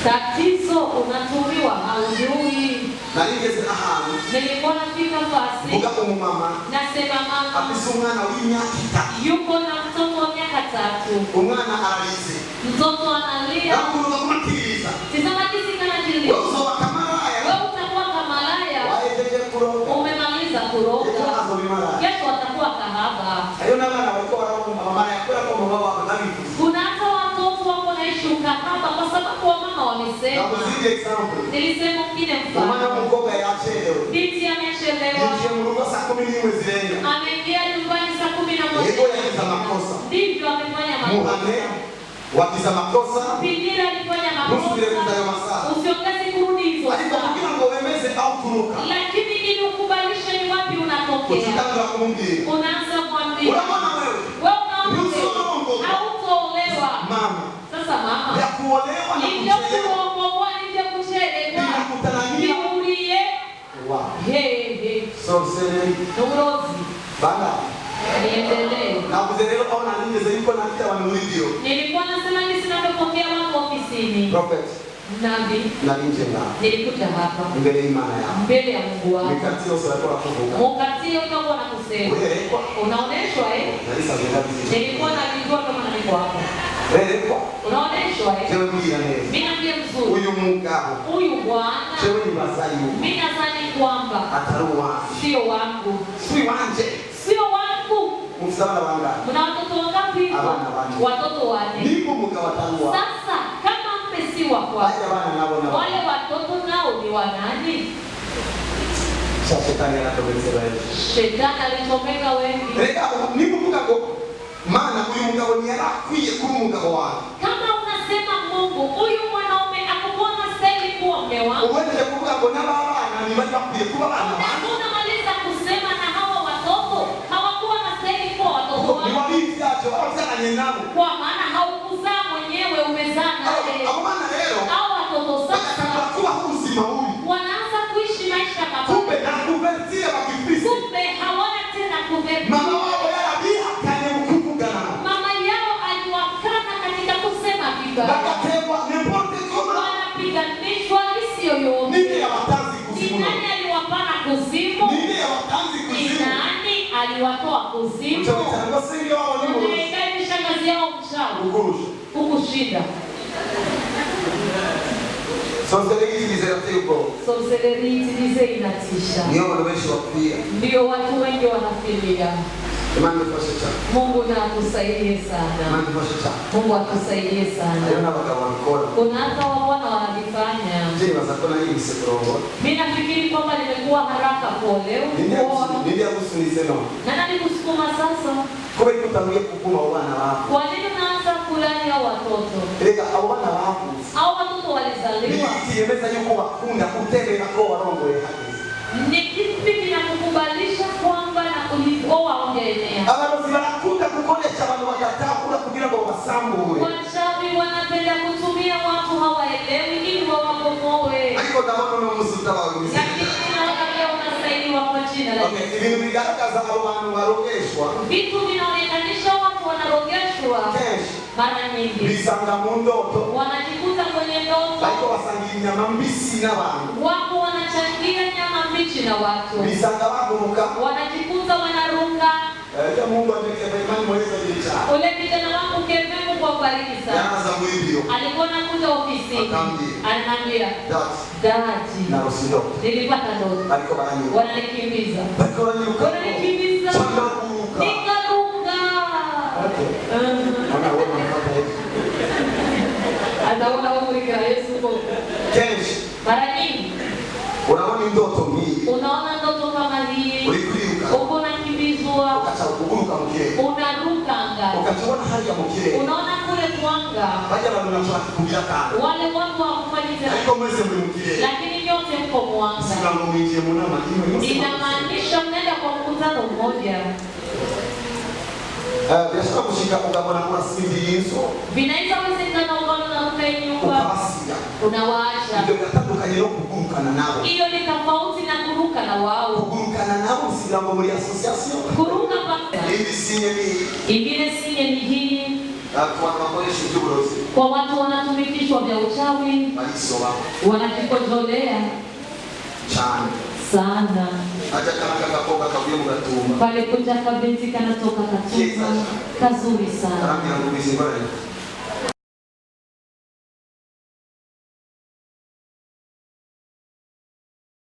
Tatizo unatumiwa haujui. Na ingeze ahantu. Nilikuwa nafika fasi. Vuga umumama. Nasema mama. Afise umwana w'imyaka 3. Yuko na mtoto wa miaka 3. Umwana aralize. Mtoto analia. Nakuruza kumatiriza. Tizama jinsi kanajiliza. Wewe usawa kamalaya. Wewe utakuwa kamalaya. Waejeje kuroga. Umemaliza kuroga. Kesho watakuwa kahaba. Hayo na bana walikuwa wanaomba mama yako kwa mama wao wakadhalifu. Kuna hata watoto wako naishi ukahaba kwa sababu wamama wamesema. Nilisema mwingine mfano. Mama mkoga yachelewe. Binti amechelewa. Binti mrugo saa 10 zilenga. Ameingia nyumbani saa 11. Yego yakiza makosa. Ndivyo amefanya makosa. Muhame wakiza makosa. Pindira alifanya makosa. Usiongeze kurudi hizo. Alipokila ngo wemeze au kuruka. Lakini ili ukubalishe ni wapi unatokea. Usikanga kumwambia. Unaanza kumwambia. Unaona wewe? Wewe unaona hautolewa. Mama. Sasa mama. Ya kuolewa na kuchelewa. Ndio kuchelewa. Ninakutanania. Niulie. Wow. Hey. So say. Nurozi. Bana. Niendelee. Na kuzerelo au na nini zaiko na kita wanulivyo. Nilikuwa nasema jinsi ninavyopokea watu ofisini. Prophet. Nabii. Na ninjenga. Nilikuja hapa. Mbele imani yako. Mbele ya Mungu wako. Mikatio sio kwa kuvuka. Mkatio utakuwa na kusema. Unaoneshwa Nilikuwa na vijua kama niko hapa. Unaoneshwa Chewe mjia nene. Mimi ndiye mzuri. Huyu Mungu. Huyu Bwana. Chewe ni masayu. Mimi nadhani kwamba ataruwa. Sio wangu. Sio wanje. Sio wangu. Msana wanga. Kuna watoto wangapi? Watoto 4. Ndipo mkawatanua. Sasa kama si wa kwako. Wale watoto nao ni wa nani? Shetani anatobeleza wewe. Shetani alichomeka wengi. Reka nipo mugabo. Maana huyu mugabo ni akwiye kuri mugabo wako. Kama unasema Mungu, huyu mwanaume akubona stahili kuwa mume wangu. Uweze kuvuga bona baba na ni mali akwiye kuba bana. Unamaliza kusema na hawa watoto hawakuwa na stahili kuwa watoto wako. Ni wabibi acho wazanye nabo. Kwa maana haukuzaa mwenyewe umezaa naye. Maana leo hao watoto sasa kuwa uzima huyu. Wanaanza kuishi maisha mabaya. Kumbe na kuvertia wakifisi. Kumbe hawana tena kuvertia. Mama wao yeye kanye mkuvugana. Mama yao aliwakana katika kusema vibaya. Bakatewa n'importe comment. Wanapiganishwa lisio yote. Nini ya watanzi kuzimu? Ni nani aliwapana kuzimu? Nini ya watanzi kuzimu? Ni nani aliwatoa kuzimu? Mchana singi wao ni mmoja. Ndio shangazi yao mchawi. Ukurusha. Ukushinda. Sorcery inatisha. Ndio watu wengi wanafilia. Mungu na atusaidie sana. Mungu atusaidie sana. Kuna hata wana wanajifanya. Mimi nafikiri kwamba nimekuwa haraka kuolewa. Na nani kusukuma sasa? Kwa nini unaanza kulani hao watoto? Hao watoto walizaliwa. Ni kipi kinakukubalisha kwamba na ulioa ongelea? Wachawi wanapenda kutumia watu hawaelewi ili wawakomoe. Lakini naona leo unasaidiwa kwa jina la Yesu. Vitu vinaonekanisha watu wanarogeshwa. Mara nyingi wanajikuta kwenye ndoto. Wako wanachangia nyama mbichi na watu. Wanajikuta wanaruka. Ule kijana wangu Kevemu kwa bariki sana. Alikuwa anakuja ofisini. Ananiambia, "Dadi, nilipata ndoto. Wananikimbiza. Wananikimbiza. Nikaruka." Anaona umri wa Yesu kwa. Mara nyingi unaona ndoto kama hii. Uko unakimbizwa. Unaruka anga. Unaona kule kuanga. Wale watu wakufanyia. Lakini nyote mko mwanga. Inamaanisha mnaenda kwa mkutano mmoja. Biashara kushika mugabo na kuna sindi yinso. Vinaweza kuwezekana ugano na mkae nyumba. Unawasha. Ndio natandukanye no kugurukana nabo. Hiyo ni tofauti na kuruka na wao. Kugurukana nabo silambo muri association. Kuruka paka. Hivi sinye ni. Ingine sinye ni hii. Kwa watu wanatumikishwa vya uchawi, wanajikojolea sana. Pale kuja kabinti kanatoka katumba kazuri sana.